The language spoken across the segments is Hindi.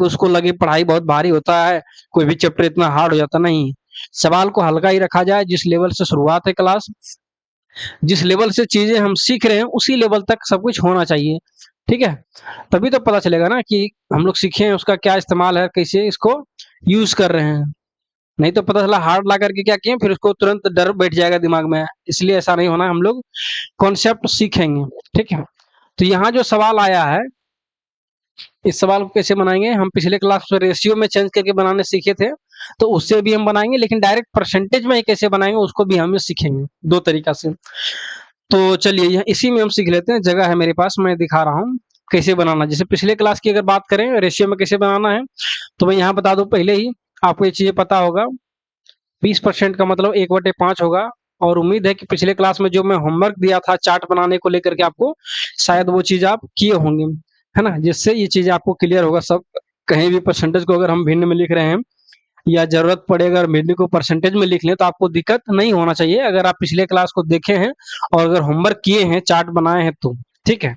कि उसको लगे पढ़ाई बहुत भारी होता है, कोई भी चैप्टर इतना हार्ड हो जाता नहीं। सवाल को हल्का ही रखा जाए, जिस लेवल से शुरुआत है क्लास, जिस लेवल से चीजें हम सीख रहे हैं उसी लेवल तक सब कुछ होना चाहिए। ठीक है, तभी तो पता चलेगा ना कि हम लोग सीखे हैं उसका क्या इस्तेमाल है, कैसे इसको यूज कर रहे हैं। नहीं तो पता चला हार्ड ला करके क्या किए, फिर उसको तुरंत डर बैठ जाएगा दिमाग में। इसलिए ऐसा नहीं होना, हम लोग कॉन्सेप्ट सीखेंगे। ठीक है, तो यहाँ जो सवाल आया है, इस सवाल को कैसे बनाएंगे, हम पिछले क्लास में रेशियो में चेंज करके बनाने सीखे थे, तो उससे भी हम बनाएंगे, लेकिन डायरेक्ट परसेंटेज में ही कैसे बनाएंगे उसको भी हम सीखेंगे दो तरीका से। तो चलिए इसी में हम सीख लेते हैं, जगह है मेरे पास, मैं दिखा रहा हूँ कैसे बनाना। जैसे पिछले क्लास की अगर बात करें रेशियो में कैसे बनाना है, तो मैं यहाँ बता दूं पहले ही, आपको ये चीजें पता होगा। 20% का मतलब 1/5 होगा। और उम्मीद है कि पिछले क्लास में जो मैं होमवर्क दिया था चार्ट बनाने को लेकर के आपको, शायद वो चीज आप किए होंगे, है ना, जिससे ये चीज आपको क्लियर होगा सब। कहीं भी परसेंटेज को अगर हम भिन्न में लिख रहे हैं या जरूरत पड़े अगर भिन्न को परसेंटेज में लिख लें, तो आपको दिक्कत नहीं होना चाहिए, अगर आप पिछले क्लास को देखे हैं और अगर होमवर्क किए हैं, चार्ट बनाए हैं तो। ठीक है,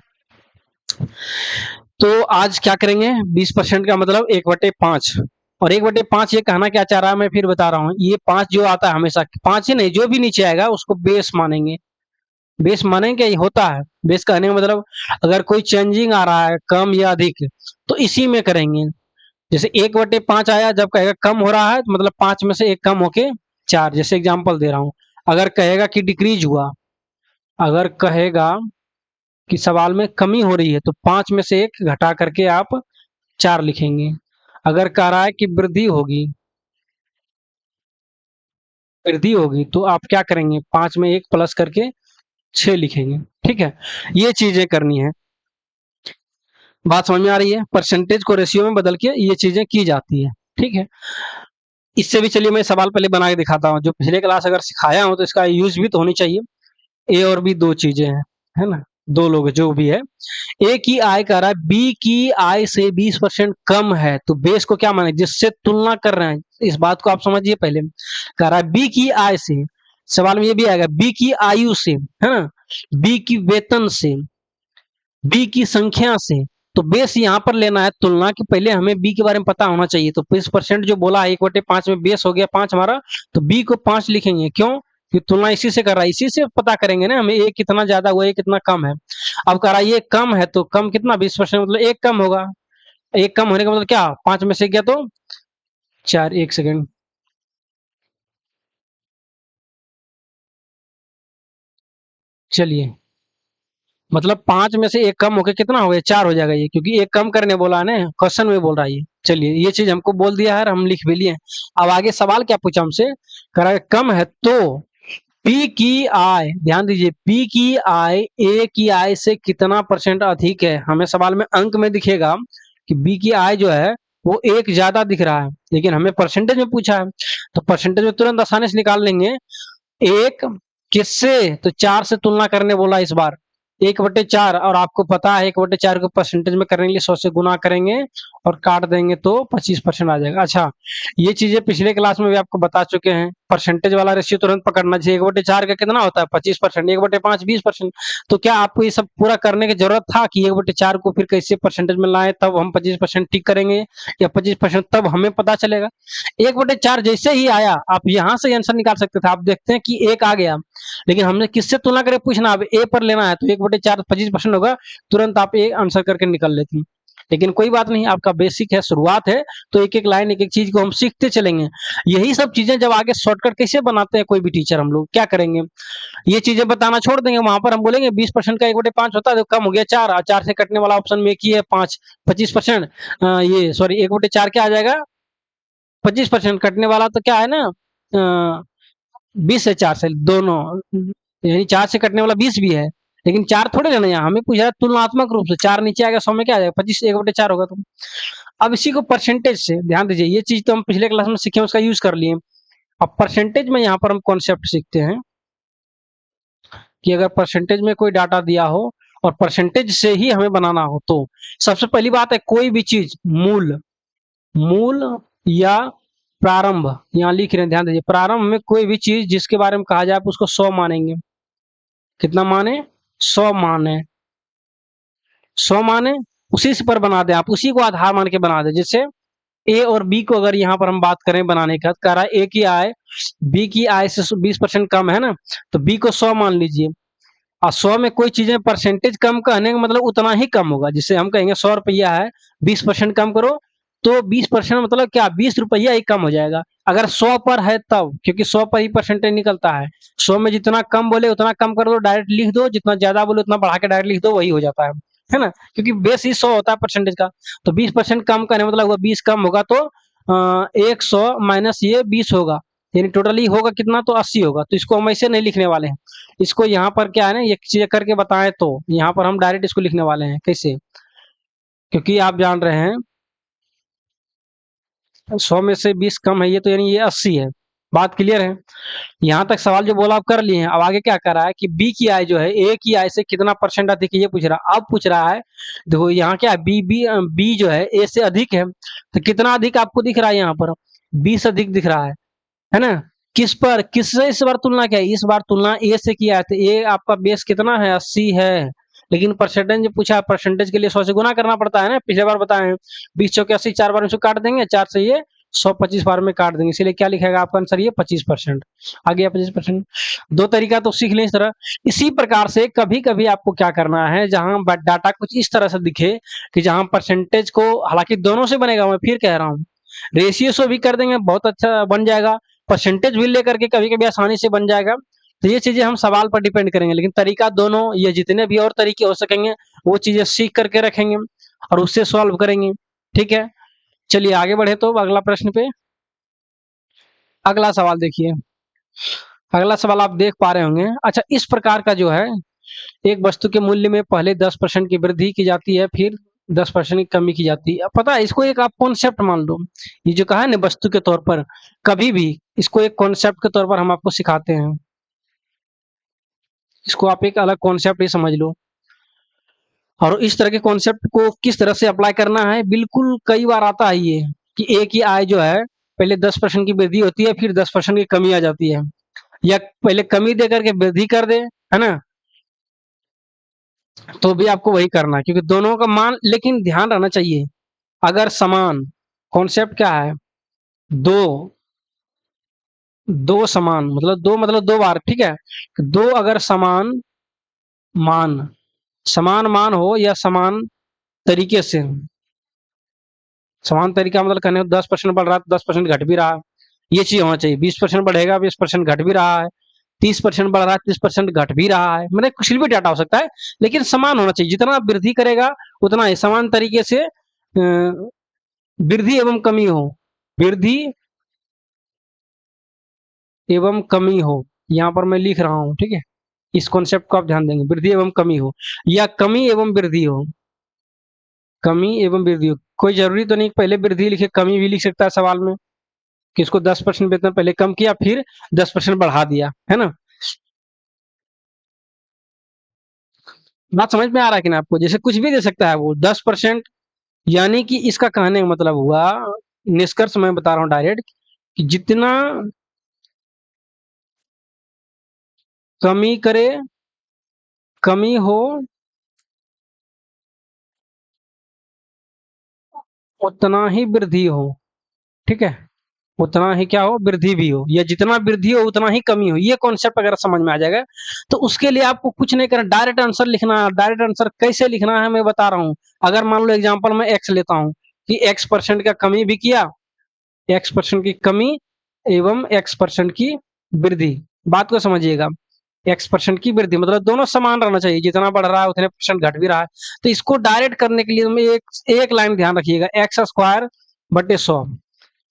तो आज क्या करेंगे, 20% का मतलब 1/5। और 1/5 ये कहना क्या चाह रहा है मैं फिर बता रहा हूँ। ये 5 जो आता है हमेशा, 5 ही नहीं, जो भी नीचे आएगा उसको बेस मानेंगे। बेस मानेंगे, ये होता है बेस कहने का मतलब, अगर कोई चेंजिंग आ रहा है कम या अधिक, तो इसी में करेंगे। जैसे 1/5 आया, जब कहेगा कम हो रहा है तो मतलब 5 में से 1 कम होके 4। जैसे एग्जांपल दे रहा हूँ, अगर कहेगा कि डिक्रीज हुआ, अगर कहेगा कि सवाल में कमी हो रही है, तो 5 में से 1 घटा करके आप 4 लिखेंगे। अगर कह रहा है कि वृद्धि होगी, वृद्धि होगी, तो आप क्या करेंगे, 5 में 1 प्लस करके 6 लिखेंगे। ठीक है, ये चीजें करनी है। बात समझ में आ रही है, परसेंटेज को रेशियो में बदल के ये चीजें की जाती है। ठीक है, इससे भी चलिए मैं सवाल पहले बना के दिखाता हूँ, जो पिछले क्लास अगर सिखाया हूँ तो इसका यूज भी तो होनी चाहिए। ए और बी दो चीजें हैं, है ना, दो लोग जो भी है। ए की आय कह रहा है बी की आय से 20% कम है, तो बेस को क्या माने, जिससे तुलना कर रहे हैं, इस बात को आप समझिए पहले। कह रहा है बी की आय से, सवाल में ये भी आएगा बी की आयु से, है ना, बी की वेतन से, बी की संख्या से। तो बेस यहाँ पर लेना है तुलना के, पहले हमें बी के बारे में पता होना चाहिए। तो 20% जो बोला है 1/5 में बेस हो गया 5 हमारा, तो बी को 5 लिखेंगे। क्यों, कि तुलना इसी से कर रहा है, इसी से पता करेंगे ना हमें, ए कितना ज्यादा हुआ, ए कितना कम है। अब कह रहा है ये कम है, तो कम कितना, 20% मतलब 1 कम होगा। 1 कम होने का मतलब क्या, 5 में से गया तो 4। 1 सेकेंड, चलिए, मतलब 5 में से 1 कम होके कितना हो गया, 4 हो जाएगा ये, क्योंकि 1 कम करने बोला है ना, क्वेश्चन में बोल रहा है ये। चलिए, ये चीज हमको बोल दिया है, हम लिख भी लिए। अब आगे सवाल क्या पूछा हमसे, कह रहा है कम है तो पी की आय, ध्यान दीजिए, पी की आय ए की आय से कितना परसेंट अधिक है। हमें सवाल में अंक में दिखेगा कि बी की आय जो है वो 1 ज्यादा दिख रहा है, लेकिन हमें परसेंटेज में पूछा है, तो परसेंटेज में तुरंत आसानी से निकाल लेंगे। 1 किससे, तो 4 से तुलना करने बोला इस बार, 1/4। और आपको पता है 1/4 को परसेंटेज में करने के लिए 100 से गुना करेंगे और काट देंगे तो 25% आ जाएगा। अच्छा, ये चीजें पिछले क्लास में भी आपको बता चुके हैं। परसेंटेज वाला रेशियो तुरंत पकड़ना चाहिए। 1/4 का कितना होता है, 25%, 1/5 20%। तो क्या आपको ये सब पूरा करने की जरूरत था कि 1/4 को फिर कैसे परसेंटेज में लाए, तब हम 25% टिक करेंगे, या 25% तब हमें पता चलेगा। 1/4 जैसे ही आया, आप यहाँ से आंसर निकाल सकते थे। आप देखते हैं कि 1 आ गया, लेकिन हमने किससे तुलना करके पूछना, अब ए पर लेना है, तो 1/4 25% होगा, तुरंत आप ए आंसर करके निकल लेते हैं। लेकिन कोई बात नहीं, आपका बेसिक है, शुरुआत है, तो एक एक लाइन एक एक चीज को हम सीखते चलेंगे। यही सब चीजें जब आगे शॉर्टकट कैसे बनाते हैं कोई भी टीचर, हम लोग क्या करेंगे, ये चीजें बताना छोड़ देंगे। वहां पर हम बोलेंगे 20% का 1/5 होता है, तो कम हो गया 4, 4 से कटने वाला ऑप्शन में एक ही है 5, 25%। ये सॉरी 1/4 क्या आ जाएगा, 25% कटने वाला तो क्या है ना, 20 है 4 से दोनों, यानी 4 से कटने वाला 20 भी है, लेकिन 4 थोड़े लेना, यहाँ हमें पूछा है तुलनात्मक रूप से। 4 नीचे आएगा 100 में क्या आ जाएगा, 25, 1/4 होगा। तो अब इसी को परसेंटेज से, ध्यान दीजिए, ये चीज तो हम पिछले क्लास में सीखे, उसका यूज कर लिए। अब परसेंटेज में यहाँ पर हम कॉन्सेप्ट सीखते हैं कि अगर परसेंटेज में कोई डाटा दिया हो और परसेंटेज से ही हमें बनाना हो, तो सबसे पहली बात है कोई भी चीज मूल, मूल या प्रारंभ, यहाँ लिख रहे हैं, ध्यान दीजिए, प्रारंभ में कोई भी चीज जिसके बारे में कहा जाए आप उसको 100 मानेंगे। कितना माने, 100 माने, 100 माने। उसी से पर बना दें, आप उसी को आधार मान के बना दें। जैसे ए और बी को अगर यहाँ पर हम बात करें बनाने का, कह रहा है ए की आय बी की आय से 20% कम है ना, तो बी को 100 मान लीजिए। और 100 में कोई चीजें परसेंटेज कम कहने का मतलब उतना ही कम होगा। जिससे हम कहेंगे 100 रुपया है, 20% कम करो, तो 20% मतलब क्या, 20 रुपया ही कम हो जाएगा। अगर 100 पर है तब, क्योंकि 100 पर ही परसेंटेज निकलता है। 100 में जितना कम बोले उतना कम कर दो, डायरेक्ट लिख दो, जितना ज्यादा बोले उतना बढ़ा के डायरेक्ट लिख दो, वही हो जाता है ना, क्योंकि बेस ही 100 होता है परसेंटेज का। तो 20% कम करने मतलब हुआ 20 कम होगा तो 100 माइनस ये 20 होगा, यानी टोटली होगा कितना, तो 80 होगा। तो इसको हम ऐसे नहीं लिखने वाले हैं, इसको यहाँ पर क्या है ना, ये चीज करके बताएं तो यहाँ पर हम डायरेक्ट इसको लिखने वाले हैं। कैसे, क्योंकि आप जान रहे हैं 100 में से 20 कम है ये, तो यानी ये 80 है। बात क्लियर है? यहाँ तक सवाल जो बोला आप कर लिए हैं। अब आगे क्या कर रहा है कि बी की आय जो है ए की आय से कितना परसेंट अधिक है ये पूछ रहा है। अब पूछ रहा है, देखो यहाँ क्या है, बी जो है ए से अधिक है, तो कितना अधिक आपको दिख रहा है यहाँ पर, 20 अधिक दिख रहा है ना। किस पर, किससे इस बार तुलना क्या है, इस बार तुलना ए से किया है, तो ए आपका बेस कितना है, 80 है। लेकिन परसेंटेज जो पूछा है, परसेंटेज के लिए 100 से गुना करना पड़ता है ना, पिछले बार बताए 20 चौके 80, 4 बार में से काट देंगे, 4 से ये 125 बार में काट देंगे, इसलिए क्या लिखेगा आपका आंसर, ये 25%। आ गया 25%। दो तरीका तो सीख लें इस तरह। इसी प्रकार से कभी कभी आपको क्या करना है, जहां डाटा कुछ इस तरह से दिखे कि जहां परसेंटेज को, हालांकि दोनों से बनेगा, मैं फिर कह रहा हूँ, रेशियो से भी कर देंगे बहुत अच्छा बन जाएगा, परसेंटेज भी लेकर के कभी कभी आसानी से बन जाएगा। तो ये चीजें हम सवाल पर डिपेंड करेंगे, लेकिन तरीका दोनों, ये जितने भी और तरीके हो सकेंगे वो चीजें सीख करके रखेंगे और उससे सॉल्व करेंगे। ठीक है, चलिए आगे बढ़े तो अगला प्रश्न पे। अगला सवाल देखिए, अगला सवाल आप देख पा रहे होंगे। अच्छा, इस प्रकार का जो है, एक वस्तु के मूल्य में पहले 10% की वृद्धि की जाती है, फिर 10% की कमी की जाती है। पता है, इसको एक आप कॉन्सेप्ट मान लो, ये जो कहा है ना वस्तु के तौर पर, कभी भी इसको एक कॉन्सेप्ट के तौर पर हम आपको सिखाते हैं। इसको आप एक अलग कॉन्सेप्ट ही समझ लो। और इस तरह के कॉन्सेप्ट को किस तरह से अप्लाई करना है, बिल्कुल कई बार आता है ये, कि एक ही आय जो है पहले 10% की वृद्धि होती है, फिर 10% की कमी आ जाती है, या पहले कमी दे करके वृद्धि कर दे, है ना, तो भी आपको वही करना है, क्योंकि दोनों का मान, लेकिन ध्यान रहना चाहिए, अगर समान, कॉन्सेप्ट क्या है, दो, दो समान मतलब दो बार, ठीक है, दो अगर मान समान मान हो, या समान तरीके से, समान तरीका मतलब कहने 10% बढ़ रहा है तो 10% घट भी रहा है, ये चीज होना चाहिए। 20% बढ़ेगा, 20% घट भी रहा है, 30% बढ़ रहा है, 30% घट भी रहा है, मतलब कुछ भी डाटा हो सकता है, लेकिन समान होना चाहिए। जितना आप वृद्धि करेगा उतना ही समान तरीके से वृद्धि एवं कमी हो, वृद्धि एवं कमी हो, यहाँ पर मैं लिख रहा हूँ, ठीक है, इस कॉन्सेप्ट को आप ध्यान देंगे, वृद्धि एवं कमी हो, या कमी एवं वृद्धि हो, कमी एवं वृद्धि हो। कोई जरूरी तो नहीं पहले वृद्धि लिखे, कमी भी लिख सकता है सवाल में, कि इसको 10% वेतन पहले कम किया, फिर 10% बढ़ा दिया, है ना। बात समझ में आ रहा है कि ना आपको, जैसे कुछ भी दे सकता है वो 10%, यानी कि इसका कहने का मतलब हुआ, निष्कर्ष मैं बता रहा हूँ डायरेक्ट, कि जितना कमी करे, कमी हो, उतना ही वृद्धि हो, ठीक है, उतना ही क्या हो, वृद्धि भी हो, या जितना वृद्धि हो उतना ही कमी हो। ये कॉन्सेप्ट अगर समझ में आ जाएगा, तो उसके लिए आपको कुछ नहीं करना, डायरेक्ट आंसर लिखना है। डायरेक्ट आंसर कैसे लिखना है मैं बता रहा हूँ। अगर मान लो एग्जांपल में एक्स लेता हूँ, कि x% का कमी भी किया, x% की कमी एवं x% की वृद्धि, बात को समझिएगा, x% की वृद्धि मतलब दोनों समान रहना चाहिए, जितना बढ़ रहा है उतने परसेंट घट भी रहा है। तो इसको डायरेक्ट करने के लिए हमें एक लाइन ध्यान रखिएगा, x² बटे 100,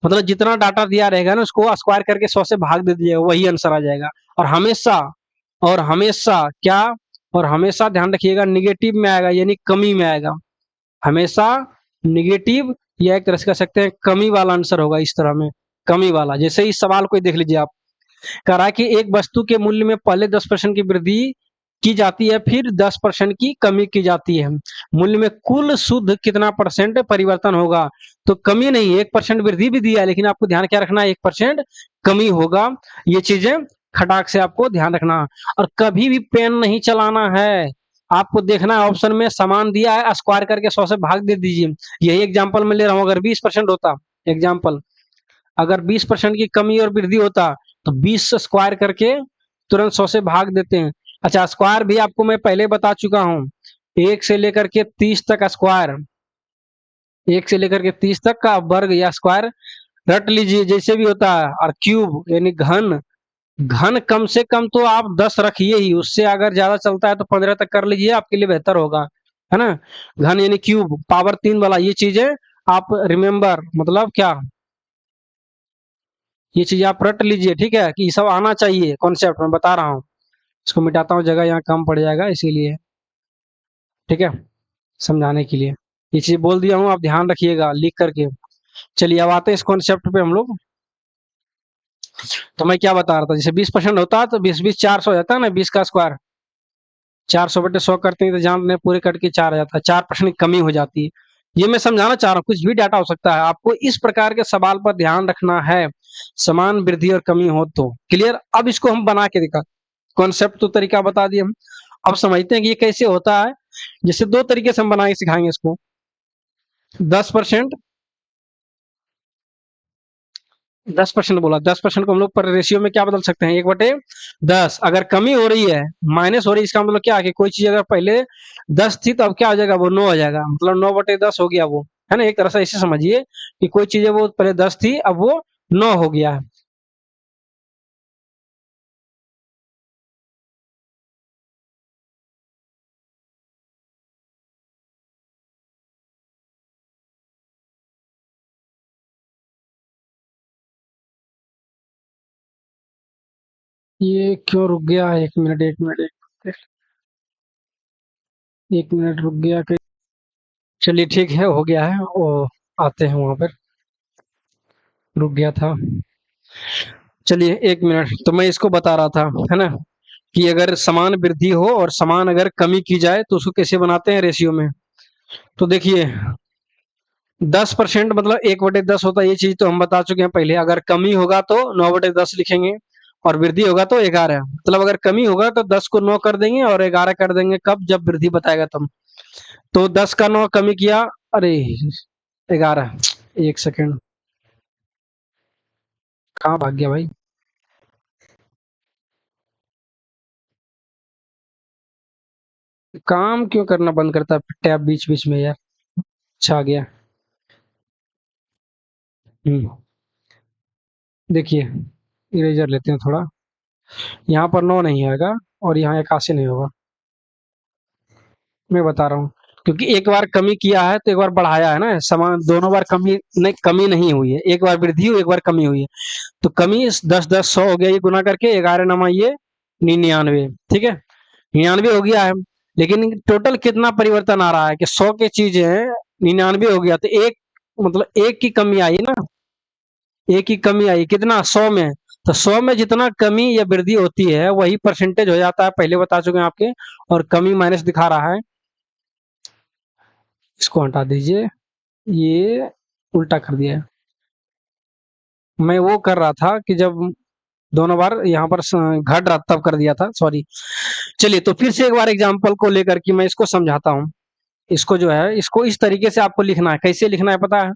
मतलब जितना डाटा दिया रहेगा ना उसको स्क्वायर करके 100 से भाग दे दीजिएगा, वही आंसर आ जाएगा। और हमेशा, और हमेशा क्या, और हमेशा ध्यान रखिएगा निगेटिव में आएगा, यानी कमी में आएगा, हमेशा निगेटिव, या एक तरह से कह सकते हैं कमी वाला आंसर होगा, इस तरह में कमी वाला। जैसे इस सवाल को देख लीजिए आप, कह रहा है कि एक वस्तु के मूल्य में पहले 10% की वृद्धि की जाती है, फिर 10% की कमी की जाती है, मूल्य में कुल शुद्ध कितना परसेंट परिवर्तन होगा। तो कमी नहीं, 1% वृद्धि भी दिया है, लेकिन आपको ध्यान क्या रखना है, 1% कमी होगा। ये चीजें खटाक से आपको ध्यान रखना। और कभी भी पेन नहीं चलाना है, आपको देखना है ऑप्शन में समान दिया है, स्क्वायर करके 100 से भाग दे दीजिए। यही एग्जांपल मैं ले रहा हूँ। अगर 20% होता एग्जांपल, अगर 20% की कमी और वृद्धि होता तो 20 से स्क्वायर करके तुरंत 100 से भाग देते हैं। अच्छा, स्क्वायर भी आपको मैं पहले बता चुका हूँ, 1 से लेकर के 30 तक स्क्वायर, 1 से लेकर के 30 तक का वर्ग या स्क्वायर रट लीजिए जैसे भी होता है। और क्यूब यानी घन, घन कम से कम तो आप 10 रखिए ही, उससे अगर ज्यादा चलता है तो 15 तक कर लीजिए, आपके लिए बेहतर होगा, है ना। घन यानी क्यूब, पावर 3 वाला, ये चीजें आप रिमेम्बर, मतलब क्या, ये चीज आप रट लीजिए, ठीक है, कि ये सब आना चाहिए कॉन्सेप्ट में बता रहा हूँ। इसको मिटाता हूँ, जगह यहाँ कम पड़ जाएगा इसीलिए, ठीक है, समझाने के लिए ये चीज बोल दिया हूँ, आप ध्यान रखिएगा लिख करके। चलिए अब आते हैं इस कॉन्सेप्ट पे हम लोग। तो मैं क्या बता रहा था, जैसे 20% होता है तो 20 20 400 हो जाता है ना, 20 का स्क्वायर, 400/100 करते हैं तो जान रहे पूरे कट के 4 आ जाता है, 4% की कमी हो जाती है। ये मैं समझाना चाह रहा हूँ, कुछ भी डाटा हो सकता है, आपको इस प्रकार के सवाल पर ध्यान रखना है, समान वृद्धि और कमी हो तो। क्लियर। अब इसको हम बना के दिखा, कॉन्सेप्ट तो तरीका बता दिए हम, अब समझते हैं कि ये कैसे होता है। जैसे दो तरीके से हम बना के सिखाएंगे इसको। 10%, 10% बोला, 10% को हम लोग पर रेशियो में क्या बदल सकते हैं, 1/10। अगर कमी हो रही है, माइनस हो रही है, इसका मतलब क्या है कि कोई चीज अगर पहले 10 थी तो अब क्या हो जाएगा, वो 9 हो जाएगा, मतलब 9/10 हो गया वो, है ना। एक तरह से ऐसे समझिए कि कोई चीज है वो पहले 10 थी, अब वो 9 हो गया है। ये क्यों रुक गया, 1 मिनट 1 मिनट 1 मिनट, 1 मिनट रुक गया कि, चलिए ठीक है, हो गया है वो, आते हैं वहां पर, रुक गया था। चलिए 1 मिनट, तो मैं इसको बता रहा था, है ना, कि अगर समान वृद्धि हो और समान अगर कमी की जाए तो उसको कैसे बनाते हैं रेशियो में। तो देखिए, 10% मतलब 1/10 होता है, ये चीज तो हम बता चुके हैं पहले। अगर कमी होगा तो 9/10 लिखेंगे, और वृद्धि होगा तो 11, मतलब अगर कमी होगा तो 10 को 9 कर देंगे और 11 कर देंगे, कब, जब वृद्धि बताएगा तब। तो 10 का 9 कमी किया, अरे 11, 1 सेकेंड, कहाँ भाग गया भाई, काम क्यों करना बंद करता है टैब बीच बीच में यार। अच्छा, आ गया। हम्म, देखिए, इरेजर लेते हैं थोड़ा, यहाँ पर 9 नहीं आएगा और यहाँ 81 नहीं होगा, मैं बता रहा हूँ। क्योंकि एक बार कमी किया है तो एक बार बढ़ाया है ना, समान दोनों बार कमी नहीं, कमी नहीं हुई है, एक बार वृद्धि हुई, एक बार कमी हुई है। तो कमी 10 10 100 हो गया, ये गुना करके 11 नमा ये 99, ठीक है, 99 हो गया है। लेकिन टोटल कितना परिवर्तन आ रहा है कि 100 की चीज है, 99 हो गया, तो एक, मतलब एक की कमी आई ना, एक की कमी आई कितना, 100 में। तो 100 में जितना कमी या वृद्धि होती है वही परसेंटेज हो जाता है, पहले बता चुके हैं आपके। और कमी माइनस दिखा रहा है, इसको हटा दीजिए, ये उल्टा कर दिया है। मैं वो कर रहा था कि जब दोनों बार यहाँ पर घट रहा तब कर दिया था, सॉरी। चलिए, तो फिर से एक बार एग्जांपल को लेकर के मैं इसको समझाता हूँ। इसको जो है, इसको इस तरीके से आपको लिखना है, कैसे लिखना है पता है।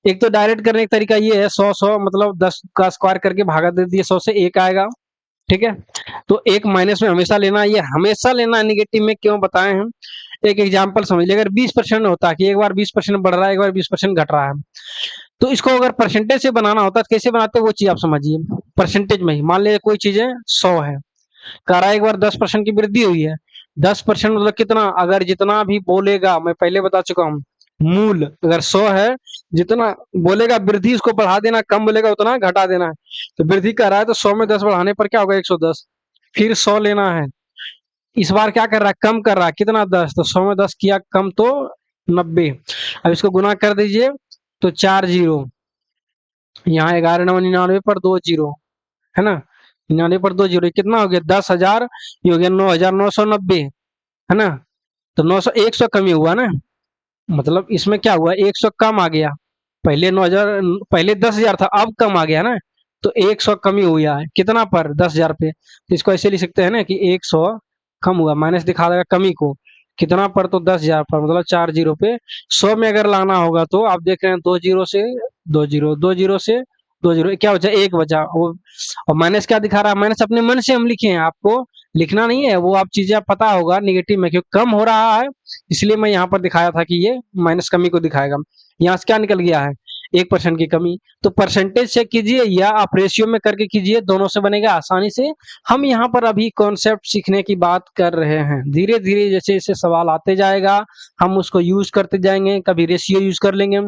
एक तो डायरेक्ट करने का तरीका ये है, 100 100 मतलब 10 का स्क्वायर करके भागा दे दिए, 100 से 1 आएगा, ठीक है। तो एक माइनस में हमेशा लेना, ये हमेशा लेना, निगेटिव में क्यों बताए हम। एक एग्जांपल समझ लीजिए, अगर 20% होता है कि एक बार 20% बढ़ रहा है, एक बार 20% घट रहा है, तो इसको अगर परसेंटेज से बनाना होता है तो कैसे बनाते हैं वो चीज आप समझिए। परसेंटेज में ही मान लीजिए कोई चीज है 100 है, कह रहा है एक बार 10% की वृद्धि हुई है। 10% मतलब कितना, अगर जितना भी बोलेगा, मैं पहले बता चुका हूँ, मूल अगर 100 है, जितना बोलेगा वृद्धि उसको बढ़ा देना, कम बोलेगा उतना घटा देना है। तो वृद्धि कर रहा है तो 100 में 10 बढ़ाने पर क्या होगा, 110, फिर 100 लेना है। इस बार क्या कर रहा है, कम कर रहा है, कितना, 10, तो 100 में 10 किया कम तो 90। अब इसको गुना कर दीजिए, तो 4 जीरो, यहाँ 11 9 99 पर 2 जीरो, है ना, 99 पर 2 जीरो, कितना हो गया, 10,000, ये हो गया 9,990, है ना। तो 900, 100 कमी हुआ ना, मतलब इसमें क्या हुआ, 100 कम आ गया। पहले 9,000, पहले 10,000 था, अब कम आ गया ना। तो 100 कमी हुआ है, कितना पर, 10,000 पे। तो इसको ऐसे लिख सकते हैं ना कि 100 कम हुआ, माइनस दिखा देगा कमी को। कितना पर, तो 10,000 पर, मतलब 4 जीरो पे 100 में अगर लाना होगा तो आप देख रहे हैं 2 जीरो से 2 जीरो, 2 जीरो से 2 जीरो, क्या बचा, एक बचा वो। और माइनस क्या दिखा रहा है, माइनस अपने मन से हम लिखे हैं, आपको लिखना नहीं है, वो आप चीजें पता होगा नेगेटिव में क्योंकि कम हो रहा है, इसलिए मैं यहाँ पर दिखाया था कि ये माइनस कमी को दिखाएगा। यहाँ से क्या निकल गया है, 1% की कमी। तो परसेंटेज से कीजिए या आप रेशियो में करके कीजिए, दोनों से बनेगा आसानी से। हम यहाँ पर अभी कॉन्सेप्ट सीखने की बात कर रहे हैं, धीरे धीरे जैसे जैसे सवाल आते जाएगा हम उसको यूज करते जाएंगे, कभी रेशियो यूज कर लेंगे,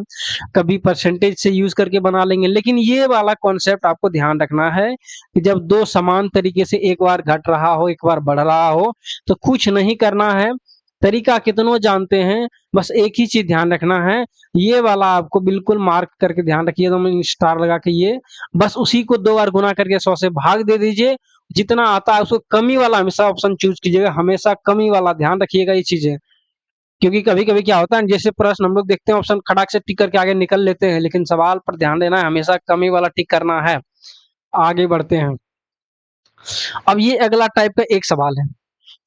कभी परसेंटेज से यूज करके बना लेंगे। लेकिन ये वाला कॉन्सेप्ट आपको ध्यान रखना है कि जब दो समान तरीके से एक बार घट रहा हो एक बार बढ़ रहा हो तो कुछ नहीं करना है, तरीका कितनों जानते हैं, बस एक ही चीज ध्यान रखना है, ये वाला आपको बिल्कुल मार्क करके ध्यान रखिए, तो स्टार लगा के ये बस उसी को 2 बार गुना करके 100 से भाग दे दीजिए, जितना आता है उसको कमी वाला हमेशा ऑप्शन चूज कीजिएगा, हमेशा कमी वाला ध्यान रखिएगा ये चीजें। क्योंकि कभी कभी क्या होता है, जैसे प्रश्न हम लोग देखते हैं ऑप्शन खटाक से टिक करके आगे निकल लेते हैं, लेकिन सवाल पर ध्यान देना है, हमेशा कमी वाला टिक करना है। आगे बढ़ते हैं। अब ये अगला टाइप का एक सवाल है,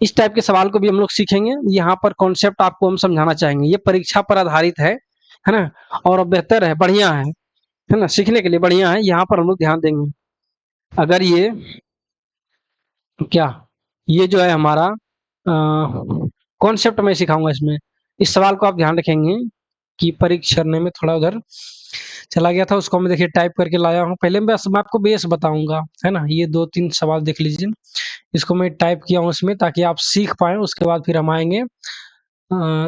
इस टाइप के सवाल को भी हम लोग सीखेंगे। यहाँ पर कॉन्सेप्ट आपको हम समझाना चाहेंगे, ये परीक्षा पर आधारित है ना, और बेहतर है, बढ़िया है ना, सीखने के लिए बढ़िया है, यहाँ पर हम लोग ध्यान देंगे। अगर ये क्या, ये जो है हमारा कॉन्सेप्ट मैं सिखाऊंगा इसमें, इस सवाल को आप ध्यान रखेंगे कि परीक्षण में थोड़ा उधर चला गया था, उसको मैं देखिए टाइप करके लाया हूँ। पहले मैं आपको बेस बताऊंगा, है ना, ये 2-3 सवाल देख लीजिए, इसको मैं टाइप किया हूँ इसमें ताकि आप सीख पाए, उसके बाद फिर हम आएंगे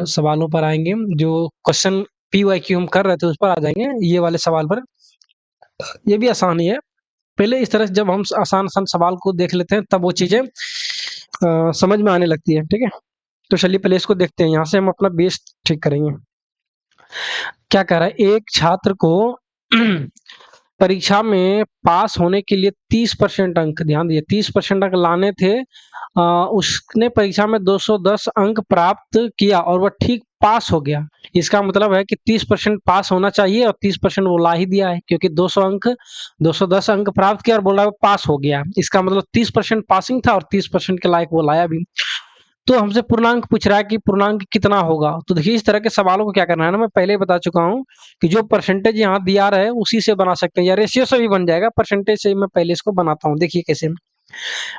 सवालों पर आएंगे, जो क्वेश्चन PYQ हम कर रहे थे उस पर आ जाएंगे, ये वाले सवाल पर। ये भी आसान ही है, पहले इस तरह से जब हम आसान आसान सवाल को देख लेते हैं तब वो चीजें समझ में आने लगती है, ठीक है। तो चलिए पहले इसको देखते हैं, यहाँ से हम अपना बेस ठीक करेंगे। क्या कह रहा है, एक छात्र को परीक्षा में पास होने के लिए 30% अंक, ध्यान दिए 30% अंक लाने थे, उसने परीक्षा में 210 अंक प्राप्त किया और वह ठीक पास हो गया। इसका मतलब है कि 30% पास होना चाहिए और 30% वो ला ही दिया है, क्योंकि 210 अंक प्राप्त किया और बोला वो पास हो गया, इसका मतलब 30% पासिंग था और 30% के लायक वो लाया भी। तो हमसे पूर्णांक पूछ रहा है कि पूर्णांक कितना होगा। तो देखिए इस तरह के सवालों को क्या करना है ना, मैं पहले ही बता चुका हूँ कि जो परसेंटेज यहाँ दिया रहा है उसी से बना सकते हैं, या रेशियो से भी बन जाएगा, परसेंटेज से मैं पहले इसको बनाता हूँ। देखिए कैसे,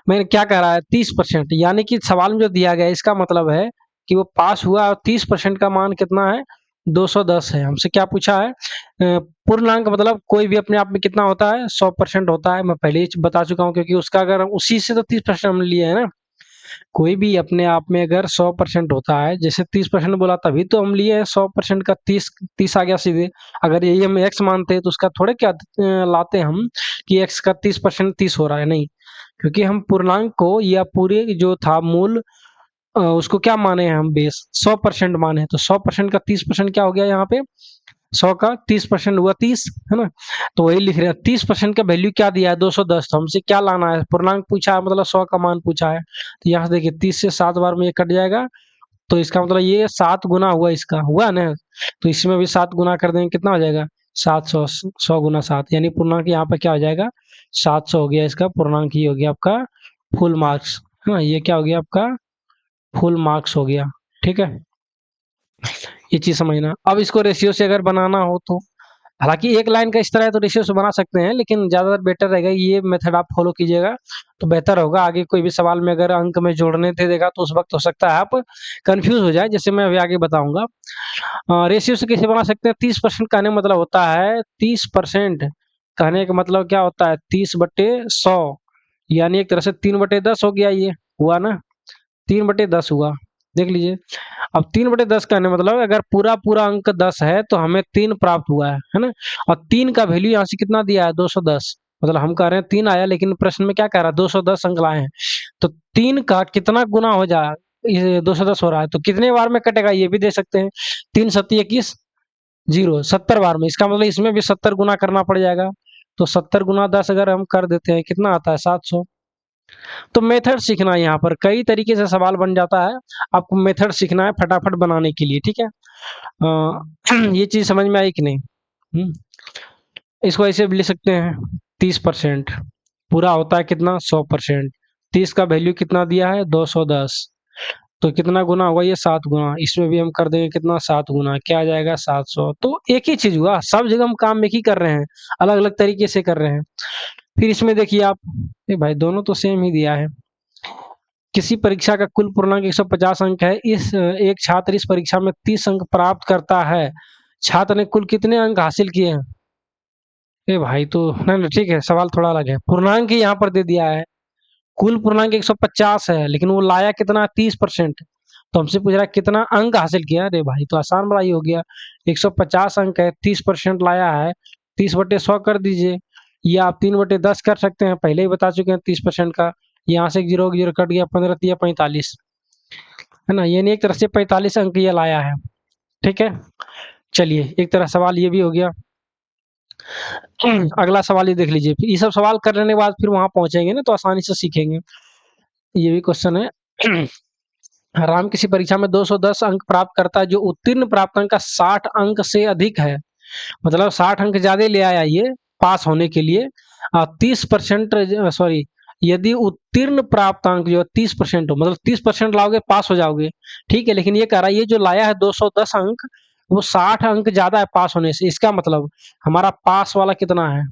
मैंने क्या कह रहा है 30%, यानी कि सवाल में जो दिया गया है इसका मतलब है कि वो पास हुआ और 30% का मान कितना है, 210 है। हमसे क्या पूछा है, पूर्णांक मतलब कोई भी अपने आप में कितना होता है, 100% होता है, मैं पहले ही बता चुका हूँ, क्योंकि उसका अगर उसी से तो 30% हमने लिया है ना, कोई भी अपने आप में अगर 100% होता है, जैसे 30% बोला तभी तो हम लिए 100% का 30 आ गया सीधे। अगर यही हम x मानते हैं तो उसका थोड़े क्या लाते हम कि x का 30% 30 हो रहा है, नहीं, क्योंकि हम पूर्णांक को या पूरे जो था मूल उसको क्या माने हैं हम, बेस 100% माने हैं, तो 100% का 30% क्या हो गया यहाँ पे, 100 का 30% हुआ 30, है ना। तो वही लिख रहे हैं 30% का वैल्यू क्या दिया है, 210, तो हमसे क्या लाना है, पूर्णांक पूछा है, मतलब 100 का मान पूछा है। तो यहाँ से देखिए 30 से 7 बार में ये कट जाएगा, तो इसका मतलब ये 7 गुना हुआ, इसका हुआ ना, तो इसमें भी 7 गुना कर देंगे, कितना हो जाएगा 700, 100 गुना 7, यानी पूर्णांक यहाँ पर क्या हो जाएगा 700 हो गया, इसका पूर्णांक ये हो गया आपका फुल मार्क्स, है ना, ये क्या हो गया आपका फुल मार्क्स हो गया, ठीक है। ये चीज समझना। अब इसको रेशियो से अगर बनाना हो तो, हालांकि एक लाइन का इस तरह है तो रेशियो से बना सकते हैं, लेकिन ज्यादातर बेटर रहेगा ये मेथड आप फॉलो कीजिएगा तो बेहतर होगा। आगे कोई भी सवाल में अगर अंक में जोड़ने दे देगा तो उस वक्त हो सकता है आप कंफ्यूज हो जाए, जैसे मैं अभी आगे बताऊंगा। रेशियो से कैसे बना सकते हैं, 30% कहने का मतलब होता है 30%, कहने का मतलब क्या होता है 30/100, यानी एक तरह से 3/10 हो गया, ये हुआ ना, 3/10 हुआ, देख लीजिए। अब 3/10 कहने मतलब अगर पूरा पूरा अंक 10 है तो हमें 3 प्राप्त हुआ है ना, और 3 का वैल्यू यहाँ से कितना दिया है 210, मतलब हम कह रहे हैं 3 आया, लेकिन प्रश्न में क्या कह रहा है 210 अंक लाए हैं, तो 3 का कितना गुना हो जाए, ये 210 हो रहा है तो कितने बार में कटेगा ये भी दे सकते हैं, 3×7=21, 0 70 बार में, इसका मतलब इसमें भी 70 गुना करना पड़ जाएगा, तो 70 गुना 10 अगर हम कर देते हैं कितना आता है 700। तो मेथड सीखना है, यहाँ पर कई तरीके से सवाल बन जाता है, आपको मेथड सीखना है फटाफट बनाने के लिए, ठीक है। ये चीज समझ में आई कि नहीं, इसको ऐसे भी लिख सकते हैं 30% पूरा होता है कितना 100%, 30 का वैल्यू कितना दिया है 210, तो कितना गुना होगा ये 7 गुना, इसमें भी हम कर देंगे कितना 7 गुना, क्या आ जाएगा 700। तो एक ही चीज हुआ, सब जगह हम काम एक ही कर रहे हैं, अलग अलग तरीके से कर रहे हैं। फिर इसमें देखिए आप, भाई दोनों तो सेम ही दिया है। किसी परीक्षा का कुल पूर्णांक 150 अंक है, इस एक छात्र इस परीक्षा में 30 अंक प्राप्त करता है, छात्र ने कुल कितने अंक हासिल किए हैं? भाई तो नहीं, ठीक है, सवाल थोड़ा अलग है। पूर्णांक ही यहाँ पर दे दिया है, कुल पूर्णांक 150 है, लेकिन वो लाया कितना 30%। तो हमसे पूछ रहा है कितना अंक हासिल किया। अरे भाई तो आसान बड़ा ही हो गया, 150 अंक है, 30% लाया है, 30/100 कर दीजिए, या आप 3/10 कर सकते हैं, पहले ही बता चुके हैं 30% का। यहाँ से जीरो जीरो कट गया, 15 या 45, है ना, यानी एक तरह से 45 अंक ये लाया है। ठीक है, चलिए एक तरह सवाल ये भी हो गया। अगला सवाल ये देख लीजिए, ये सब सवाल कर लेने के बाद फिर वहां पहुंचेंगे ना तो आसानी से सीखेंगे। ये भी क्वेश्चन है। राम किसी परीक्षा में 210 अंक प्राप्त करता है जो उत्तीर्ण प्राप्तांक का 60 अंक से अधिक है, मतलब 60 अंक ज्यादा ले आया ये पास होने के लिए। 30% सॉरी, यदि उत्तीर्ण प्राप्तांक जो 30% हो, मतलब 30% लाओगे पास हो जाओगे। ठीक है, लेकिन ये कह रहा है ये जो लाया है 210 अंक, वो 60 अंक ज्यादा है पास होने से। इसका मतलब हमारा पास वाला कितना है,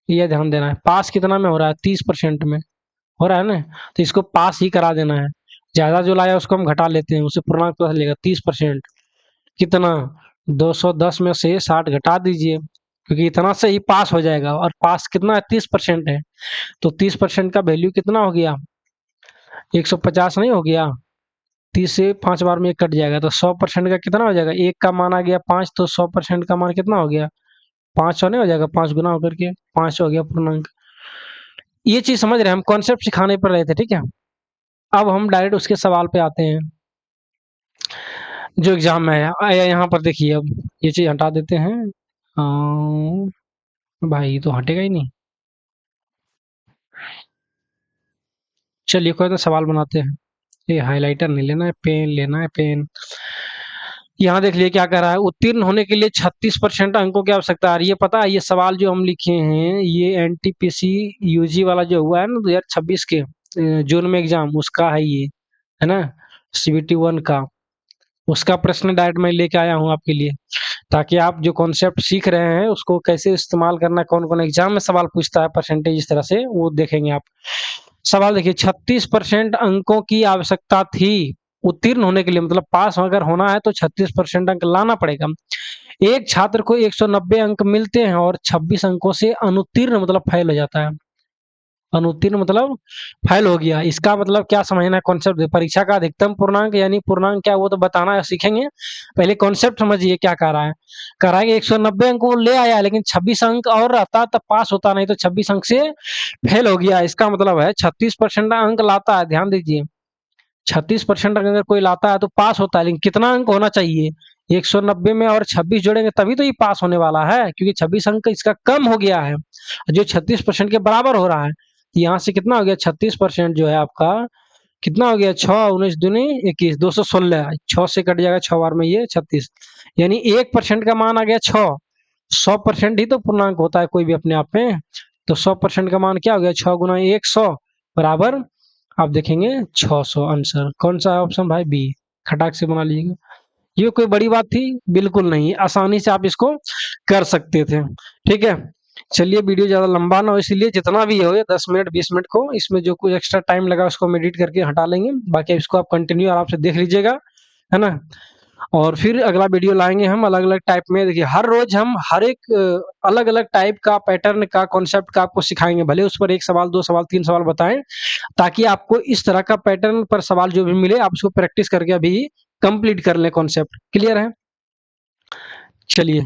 ये ध्यान देना है। पास कितना में हो रहा है, 30% में हो रहा है ना, तो इसको पास ही करा देना है। ज्यादा जो लाया उसको हम घटा लेते हैं, उसे पूर्णांक प्लस लेगा 30%, कितना 210 में से 60 घटा दीजिए, क्योंकि इतना से ही पास हो जाएगा। और पास कितना है, 30% है, तो 30% का वैल्यू कितना हो गया, 150 नहीं हो गया, 30 से 5 बार में 1 कट जाएगा, तो 100% का कितना हो जाएगा, 1 का मान आ गया 5, तो 100% का मान कितना हो गया, 500 नहीं हो जाएगा, 5 गुना होकर के 5 हो गया पूर्णांक। ये चीज समझ रहे हैं, हम कॉन्सेप्ट सिखाने पर रहे थे। ठीक है, अब हम डायरेक्ट उसके सवाल पे आते हैं जो एग्जाम में आया। यहाँ पर देखिए, अब ये चीज हटा देते हैं। भाई तो हटेगा ही नहीं। चलिए कोई तो सवाल बनाते हैं। ये हाइलाइटर नहीं लेना है, पेन लेना है, पेन। यहाँ देख लिए क्या कह रहा है, उत्तीर्ण होने के लिए 36% अंकों की आवश्यकता आ रही है। पता है ये सवाल जो हम लिखे हैं, ये एनटीपीसी यूजी वाला जो हुआ है ना 2026 के जून में एग्जाम, उसका है ये, है ना, सीबीटी 1 का, उसका प्रश्न डायरेक्ट मैं लेके आया हूँ आपके लिए, ताकि आप जो कॉन्सेप्ट सीख रहे हैं उसको कैसे इस्तेमाल करना है, कौन कौन एग्जाम में सवाल पूछता है परसेंटेज इस तरह से, वो देखेंगे आप। सवाल देखिए, 36% अंकों की आवश्यकता थी उत्तीर्ण होने के लिए, मतलब पास अगर होना है तो 36% अंक लाना पड़ेगा। एक छात्र को 190 अंक मिलते हैं और 26 अंकों से अनुत्तीर्ण मतलब फेल हो जाता है। अनुत्तीर्ण मतलब फेल हो गया, इसका मतलब क्या समझना है कॉन्सेप्ट। परीक्षा का अधिकतम पूर्णांक यानी पूर्णांक क्या, वो तो बताना है, सीखेंगे। पहले कॉन्सेप्ट समझिए क्या कह रहा है। कह रहा है कि 190 अंक वो ले आया, लेकिन 26 अंक और रहता तब पास होता, नहीं तो 26 अंक से फेल हो गया। इसका मतलब है 36% अंक लाता है, ध्यान दीजिए, 36% अगर कोई लाता है तो पास होता है, लेकिन कितना अंक होना चाहिए, 190 में और 26 जोड़ेंगे तभी तो ये पास होने वाला है, क्योंकि 26 अंक इसका कम हो गया है, जो 36% के बराबर हो रहा है। यहाँ से कितना हो गया, 36% जो है आपका कितना हो गया, 6×19=21, 216, 6 से कट जाएगा 6 बार में ये 36, यानी 1% का मान आ गया 6। 100% ही तो पूर्णांक होता है कोई भी अपने आप में, तो 100% का मान क्या हो गया, 6×100 बराबर, आप देखेंगे 600। आंसर कौन सा है, ऑप्शन भाई बी, खटाक से बना लीजिएगा। ये कोई बड़ी बात थी, बिल्कुल नहीं, आसानी से आप इसको कर सकते थे। ठीक है, चलिए वीडियो ज़्यादा लंबा ना हो, इसलिए जितना भी हो 10 मिनट 20 मिनट को, इसमें जो कुछ एक्स्ट्रा टाइम लगा उसको हम एडिट करके हटा लेंगे, बाकी इसको आप कंटिन्यू आराम से देख लीजिएगा, है ना। और फिर अगला वीडियो लाएंगे हम अलग अलग टाइप में। देखिए हर रोज हम हर एक अलग अलग टाइप का पैटर्न का कॉन्सेप्ट का आपको सिखाएंगे, भले उस पर 1 सवाल 2 सवाल 3 सवाल बताएं, ताकि आपको इस तरह का पैटर्न पर सवाल जो भी मिले आप उसको प्रैक्टिस करके अभी कंप्लीट कर लें। कॉन्सेप्ट क्लियर है, चलिए।